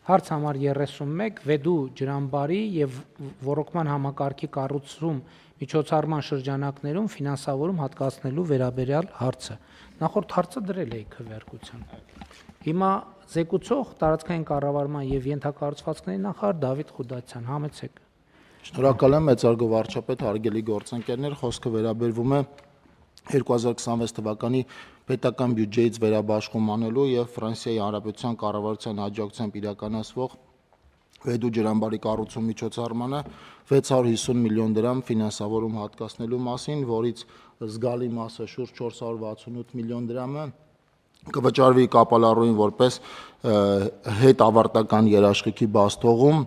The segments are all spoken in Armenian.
Հարց համար 31 Վեդու ջրամբարի եւ ոռոգման համակարգի կառուցում միջոցառման շրջանակներում ֆինանսավորում հատկացնելու վերաբերյալ հարցը։ Նախորդ հարցը դրել էի քվեարկության։ Հիմա զեկուցող տարածքային կառավարման եւ ենթակառուցվածքների նախարար Դավիթ Խուդացյան, համեցեք։ Շնորհակալ եմ, մեծարգո վարչապետ, հարգելի գործընկերներ, խոսքը վերաբերվում է 2026 թվականի պետական բյուջեից վերաբաշխում անելու եւ Ֆրանսիայի Հանրապետության կառավարության աջակցությամբ իրականացվող Վեդու ջրամբարի կառուցում միջոցառմանը 650 միլիոն դրամ ֆինանսավորում հատկացնելու մասին, որից զգալի մասը շուրջ 468 միլիոն դրամը կվճարվի կապալառուին որպես հետ ավարտական երաշխիքի բաստողում,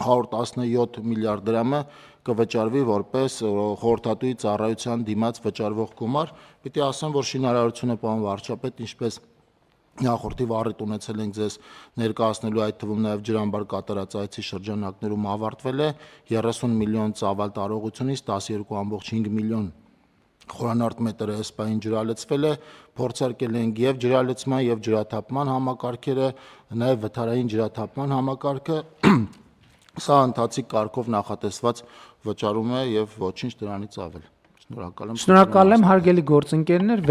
117 միլիարդ դրամը կվճարվի որպես խորհրդատուի ծառայության դիմաց վճարվող գումար։ Պիտի ասեմ, որ շինարարությունը պարոն վարչապետ, ինչպես նախորդի վառիթ ունեցել ենք ձեզ ներկայացնելու, այդ թվում նաև ջրամբար կատարած այցի շրջանակներում ավարտվել է 30 միլիոն ծավալ տարողությունից 12.5 միլիոն խորանարդ մետր էսպային ջրալցվել է, փորձարկել ենք եւ ջրալցման եւ ջրաթափման համակարգերը, նաեւ վթարային ջրաթափման համակարգը, սա ընթացիկ կարգով նախատեսված վճարում է եւ ոչինչ դրանից ավել։ Շնորհակալ եմ, հարգելի գործընկերներ,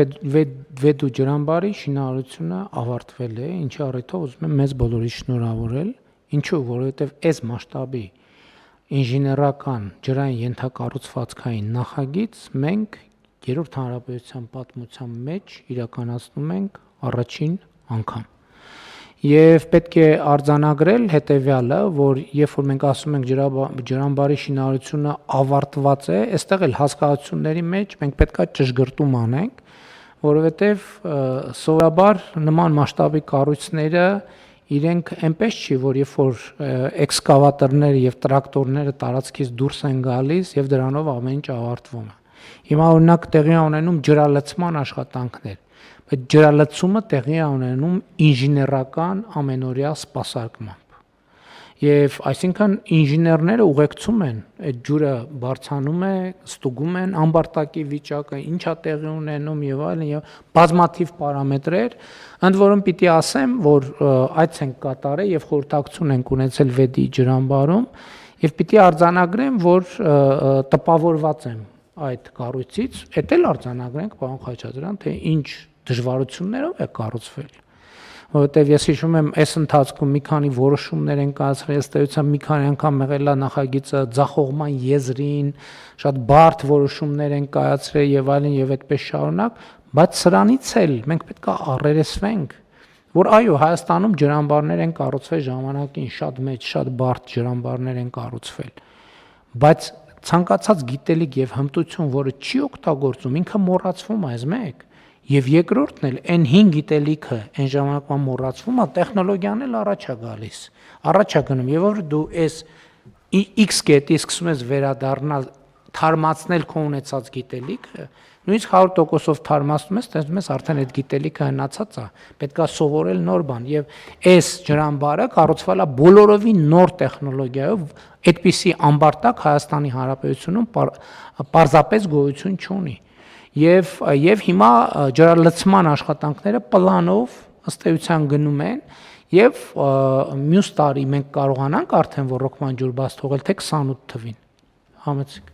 Վեդու ջրամբարի շինարարությունը ավարտվել է, ինչի առիթով ուզում եմ մեզ բոլորի շնորհավորել, ինչու, որովհետեւ այս մասշտաբի ինժեներական ջրային ենթակառուցվածքային նախագիծ մենք Երրորդ հանրապետության պատմության մեջ իրականացնում ենք առաջին անգամ։ Եվ պետք է արձանագրել հետևյալը, որ երբ որ մենք ասում ենք ջրամբարի շինարարությունը ավարտված է, այստեղ էլ հասկացությունների մեջ մենք պետքա ճշգրտում անենք, որովհետև սովորաբար նման մասշտաբի կառույցները իրենք այնպես չի, որ երբ որ էքսկավատորները եւ տրակտորները տարածքից դուրս են գալիս եւ դրանով ամեն ինչ ավարտվում է։ Հիմա օրինակ տեղի է ունենում ջրալցման աշխատանքներ, բայց ջրալցումը տեղի է ունենում ինժեներական ամենօրյա սպասարկմամբ։ Եվ այսինքն ինժեներները ուղեկցում են, այդ ջուրը բարձանում է, ստուգում են ամբարտակի վիճակը, ինչա տեղի ունենում եւ այլն եւ բազմաթիվ պարամետրեր, ընդ որում պիտի ասեմ, որ այց ենք կատարել եւ խորհրդակցություն ենք ունեցել Վեդի ջրամբարում եւ պիտի արձանագրեմ, որ տպավորված եմ այդ կառույցից, էդ էլ արձանագրենք պարոն Խաչատրյան, թե ինչ դժվարություններով է կառուցվել, որովհետև ես հիշում եմ, այս ընթացքում մի քանի որոշումներ են կայացրել, ըստ էության մի քանի անգամ եղել է նախագիծը ձախողման եզրին, շատ բարդ որոշումներ են կայացրել եւ այլն եւ այդպես շարունակ, բայց սրանից էլ մենք պետք է առերեսվենք, որ այո, Հայաստանում ջրամբարներ են կառուցվել ժամանակին, շատ մեծ, շատ բարդ ջրամբարներ են կառուցվել, բայց ցանկացած գիտելիք եւ հմտություն, որը չի օգտագործում, ինքը մոռացվում է, այս մեկ։ Եվ երկրորդն էլ այն 5 գիտելիքը այն ժամանակվա մոռացվում է, տեխնոլոգիան էլ առաջ է գալիս։ Առաջ է գնում, եւ որ դու այս X կետի սկսում ես վերադառնալ, թարմացնել քո ունեցած գիտելիքը, նույնիսկ 100%-ով թարմացնում ես, տեսնում ես արդեն այդ գիտելիքը հնացած է, պետքա սովորել նոր բան եւ այս ջրամբարը կառուցվել է բոլորովին նոր տեխնոլոգիայով, այդպիսի ամբարտակ Հայաստանի Հանրապետությունում պարզապես գոյություն չունի։ Եվ հիմա ջրալցման աշխատանքները պլանով ըստ էության գնում են եւ մյուս տարի մենք կարողանանք արդեն ոռոգման ջուր բաց թողել թե 28 թվին։ Համեցեք։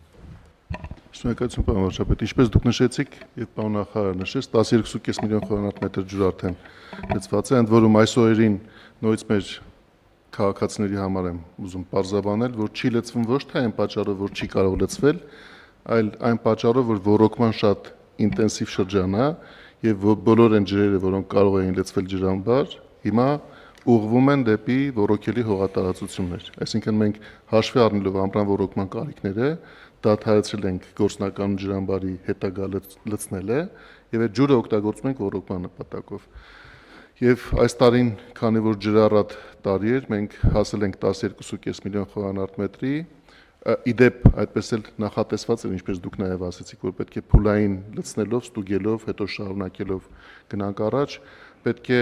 Շնորհակալություն պարոն վարչապետ, ինչպես դուք նշեցիք եւ պարոն նախարարը նշեց, 12.5 միլիոն խորանարդ մետր ջուր արդեն լցված է, ընդ որում այս օրերին նորից մեր քաղաքացիների համար եմ ուզում պարզաբանել, որ չի լցվում ոչ թե այն պատճառով, որ չի կարող լցվել, այլ այն պատճառով, որ ոռոգման շատ ինտենսիվ շրջան է եւ բոլոր այն ջրերը, որոնք կարող էին լցվել ջրամբար, հիմա ուղղվում են դեպի ոռոգելի հողատարածություններ։ Այսինքն մենք հաշվի առնելով ամռան ոռոգման կարիքները, դադարեցրել ենք գործնական ջրամբարի հետագա լցնելը եւ այդ ջուրը օգտագործում ենք ոռոգման նպատակով։ Եվ այս տարին, քանի որ ջրառատ տարի էր, մենք հասել ենք 12.5 միլիոն խորանարդ մետրի, իդեպ այդպես էլ նախատեսված էր, ինչպես դուք նաև ասացիք, որ պետք է փուլային լցնելով, ստուգելով, հետո շարունակելով գնանք առաջ, պետք է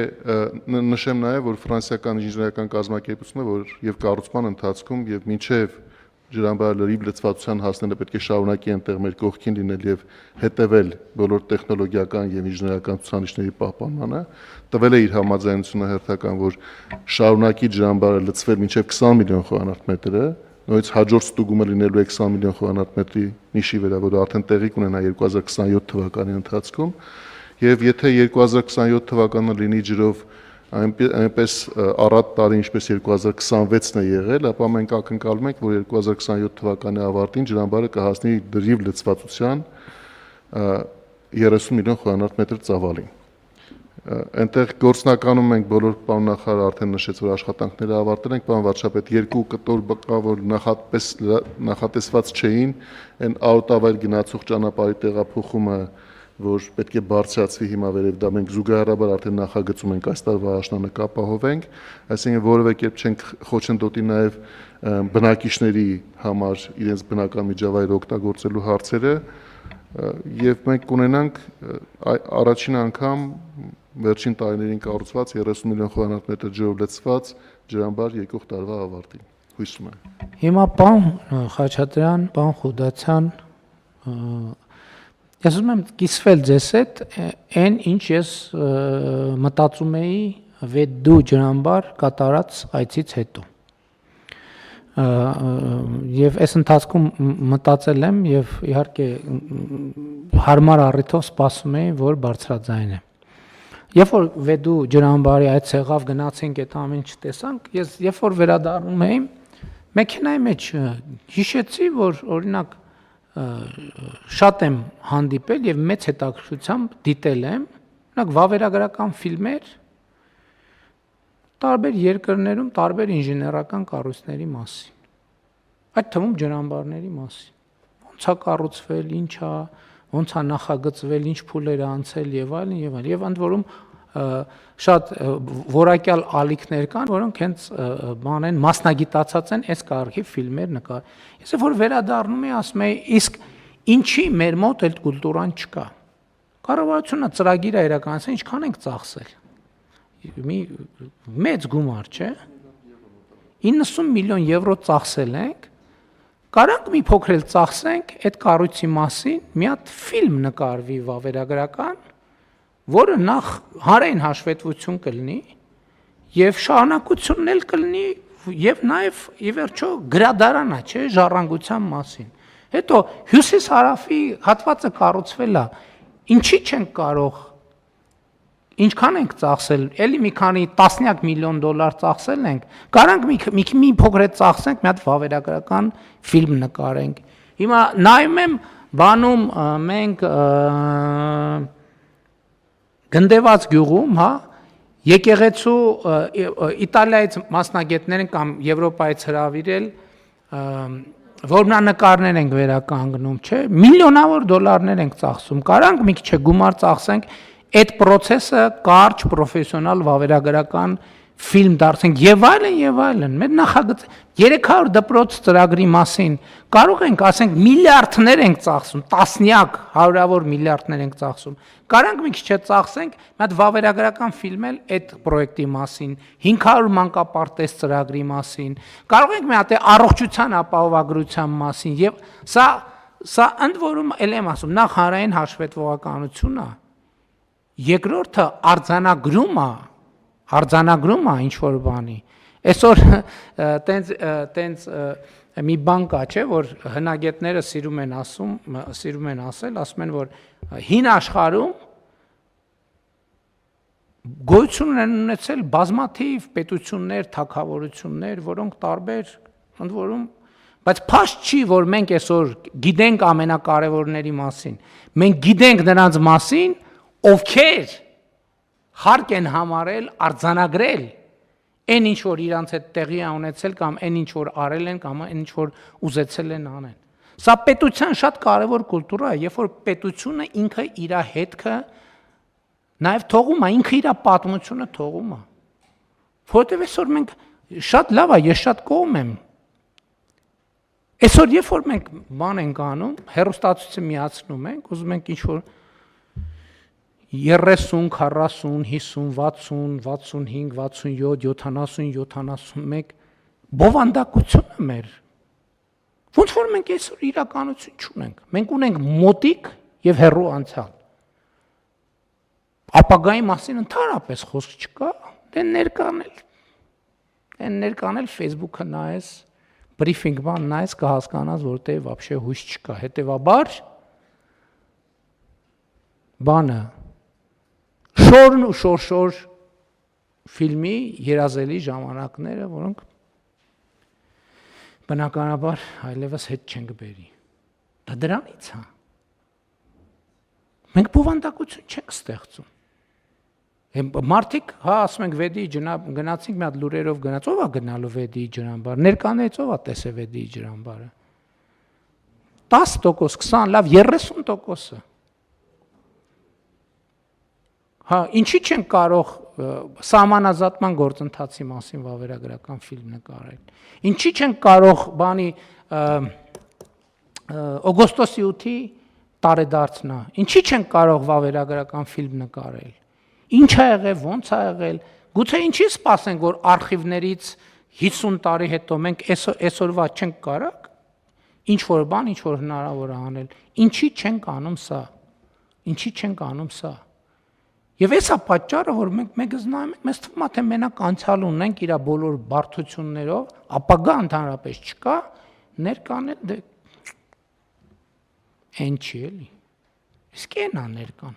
նշեմ նաև, որ ֆրանսիական ինժեներական կազմակերպությունը, որ եւ կառուցման ընթացքում եւ մինչեւ ջրամբարը լրիվ լծվածության հասնելը պետք է շարունակի այնտեղ մեր կողքին լինել եւ հետեւել բոլոր տեխնոլոգիական եւ ինժեներական ցուցանիշների պահպանմանը, տվել է իր համաձայնությունը հերթական, որ շարունակի ջրամբարը լծվել մինչեւ 20 միլիոն խորանարդ մետրը, նույնիսկ հաջորդ ստուգումը լինելու է 20 միլիոն խորանարդ մետրի նիշի վրա, որը արդեն տեղի կունենա 2027 թվականի ընթացքում, եւ եթե 2027 թվականը լինի ջրով այնպես առատ տարի, ինչպես 2026-ն է եղել, ապա մենք ակնկալում ենք, որ 2027 թվականի ավարտին ջրամբարը կհասնի լրիվ լծվածության 30 միլիոն խորանարդ մետր ծավալին։ Այնտեղ գործնականում մենք բոլոր պարոն նախարարը արդեն նշեց, որ աշխատանքները ավարտել ենք, պարոն վարչապետ, երկու կտոր բկա, որ նախատեսված չէին, այն աուտավայր գնացող ճանապարհի տեղափոխումը, որ պետք է բարձրացվի հիմա վերև, դա մենք զուգահեռաբար արդեն նախագծում ենք այս տարվա աշնանը կապահովենք, այսինքն որևէ կերպ չենք խոչընդոտի նաև բնակիչների համար իրենց բնական միջավայրը օգտագործելու հարցերը, եւ մենք կունենանք առաջին անգամ վերջին տարիներին կառուցված 30 միլիոն խորանարդ մետր ջրով լցված ջրամբար եկող տարվա ավարտին։ Հույսում եմ։ Հիմա պարոն Խաչատրյան, պարոն Խուդացյան, ես ուզում եմ կիսվել ձեզ հետ այն ինչ ես մտածում էի Վեդու ջրամբար կատարած այցից հետո։ Եվ այս ընթացքում մտածել եմ եւ իհարկե հարմար առիթով սպասում էի, որ բարձրաձայնեմ։ Երբ որ Վեդու ջրամբարի այց եղավ, գնացինք այդ ամեն ինչ տեսանք, ես երբ որ վերադառնում էի, մեքենայի մեջ հիշեցի, որ օրինակ շատ եմ հանդիպել եւ մեծ հետաքրքրությամբ դիտել եմ, օրինակ վավերագրական ֆիլմեր տարբեր երկրներում տարբեր ինժեներական կառույցների մասին։ Այդ թվում ջրամբարների մասին։ Ոնց է կառուցվել, ինչ է, ոնց է նախագծվել, ինչ փուլեր է անցել եւ այլն եւ այլն։ Եվ ընդ որում շատ որակյալ ալիքներ կան, որոնք հենց բան են մասնագիտացած են այս կարգի ֆիլմեր նկար։ Ես որ վերադառնում եմ, ասում եմ, իսկ ինչի մեր մոտ այդ կուլտուրան չկա։ Կառավարությունը ծրագիր է իրականացրել, ինչքան ենք ծախսել։ Մի մեծ գումար, չէ՞։ 90 միլիոն եվրո ծախսել ենք։ Կարանք մի փոքր էլ ծախսենք այդ կառույցի մասին, մի հատ ֆիլմ նկարվի վավերագրական, որը նախ հանրային հաշվետվություն կլինի եւ շարունակությունն էլ կլինի եւ նաեւ ի վերջո գրադարան է, չէ՞, ժառանգության մասին։ Հետո հյուսիս-հարավի հատվածը կառուցվել է, ինչի չենք կարող, ինչքան ենք ծախսել, էլի մի քանի տասնյակ միլիոն դոլար ծախսել ենք, կարանք մի փոքր է ծախսենք, մի հատ վավերագրական ֆիլմ նկարենք։ Հիմա նայում եմ, բանում մենք Գնդեված գյուղում, հա, եկեղեցու Իտալիայից մասնագետներ են կամ Եվրոպայից հրավիրել, որմնանկարներ ենք վերականգնում, չէ՞, միլիոնավոր դոլարներ ենք ծախսում, կարանք մի քիչ գումար ծախսենք, այդ process-ը կարճ պրոֆեսիոնալ վավերագրական ֆիլմ դարձնենք եւ այլն, մեր նախագծը 300 դպրոց ծրագրի մասին կարող ենք ասենք միլիարդներ ենք ծախսում, տասնյակ, հարյուրավոր միլիարդներ ենք ծախսում։ Կարանք մի քիչ ծախսենք, մի հատ վավերագրական ֆիլմ էլ այդ պրոյեկտի մասին, 500 մանկապարտեզ ծրագրի մասին, կարող ենք մի հատ առողջության ապահովագրության մասին եւ սա ընդ որում էլ եմ ասում, նախ հանրային հաշվետվողականությունն է, երկրորդը արձանագրում է ինչ որ բանի։ Այսօր տենց մի բան կա, չէ, որ հնագետները սիրում են ասել, ասում են, որ հին աշխարհում գոյություն են ունեցել բազմաթիվ պետություններ, թագավորություններ, որոնք տարբեր, ընդ որում, բայց փաստ չի, որ մենք այսօր գիտենք ամենակարևորների մասին։ Մենք գիտենք նրանց մասին, ովքեր հարկ են համարել արձանագրել այն ինչ որ իրանց հետ տեղի է ունեցել կամ այն ինչ որ արել են կամ այն ինչ որ ուզեցել են անեն։ Սա պետության շատ կարևոր կուլտուրա է, երբ որ պետությունը ինքը իր հետքը նաև թողում է, ինքը իր պատմությունը թողում է։ Որտեւ այսօր մենք շատ լավ է, ես շատ կողմ եմ։ Այսօր երբ որ մենք բան ենք անում, հեռուստացույցը միացնում ենք, ուզում ենք ինչ որ 30, 40, 50, 60, 65, 67, 70, 71 բովանդակությունը մեր, Ոնց որ մենք այսօր իրականություն չունենք։ Մենք ունենք մոտիկ եւ հեռու անցյալ։ Ապագայի մասին ընդհանրապես խոսք չկա, դե ներկանել Facebook-ը նայես, բրիֆինգ բան նայես կհասկանաս, որտեղ вообще հույս չկա։ Հետևաբար բանը շորն ու շորշոր ֆիլմի երազելի ժամանակները, որոնք բնականաբար այլևս հետ չեն գբերի։ Դա դրանից է։ Մենք բովանդակություն չենք ստեղծում։ Մարդիկ, հա, ասում ենք վեդի գնացինք մի հատ լուրերով գնաց, ով է գնալու վեդի ջրամբար, ներկանից ով է տեսել վեդի ջրամբարը։ 10%, 20, լավ 30%-ը։ Հա, ինչի չեն կարող սահմանազատման գործընթացի մասին վավերագրական ֆիլմ նկարել։ Ինչի չեն կարող բանի օգոստոսի 8-ի տարեդարձն է։ Ինչի չեն կարող վավերագրական ֆիլմ նկարել։ Ինչ ա եղել, ոնց ա եղել։ Գուցե ինչի սպասենք, որ արխիվներից 50 տարի հետո մենք այսօրվա չենք կարող ինչ որ բան, ինչ որ հնարավոր է անել։ Ինչի չենք անում սա։ Ինչի չենք անում սա։ Եվ էսա պատճառը, որ մենք զնայում ենք, մեզ թվում է թե մենակ անցյալ ունենք իր բոլոր բարդություններով, ապագա ընդհանրապես չկա, ներկանել դե այն չի էլի։ Իսկ այն է ներկան։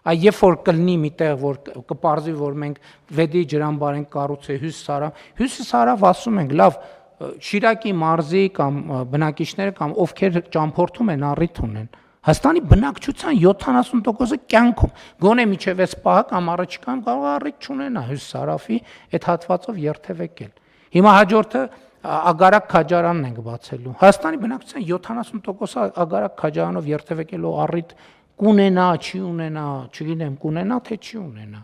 Այ երբ որ կլինի միտեղ, որ կպարզվի, որ մենք վեդի ջրամբար ենք կառուցել Հյուսիսարավ ասում ենք, լավ, Շիրակի մարզի կամ բնակիչները կամ ովքեր ճամփորդում են առիթ ունեն։ Հայաստանի բնակչության 70%-ը կյանքում գոնե միջև այս պահը կամ առաջիկայում կարող է առիթ չունենա Հյուսիսարավի այդ հատվածով երթևեկել։ Հիմա հաջորդը Ագարակ քաջարանն ենք բացելու։ Հայաստանի բնակչության 70%-ը Ագարակ քաջարանով երթևեկելու առիթ կունենա, չի ունենա, չգիտեմ, կունենա թե չի ունենա։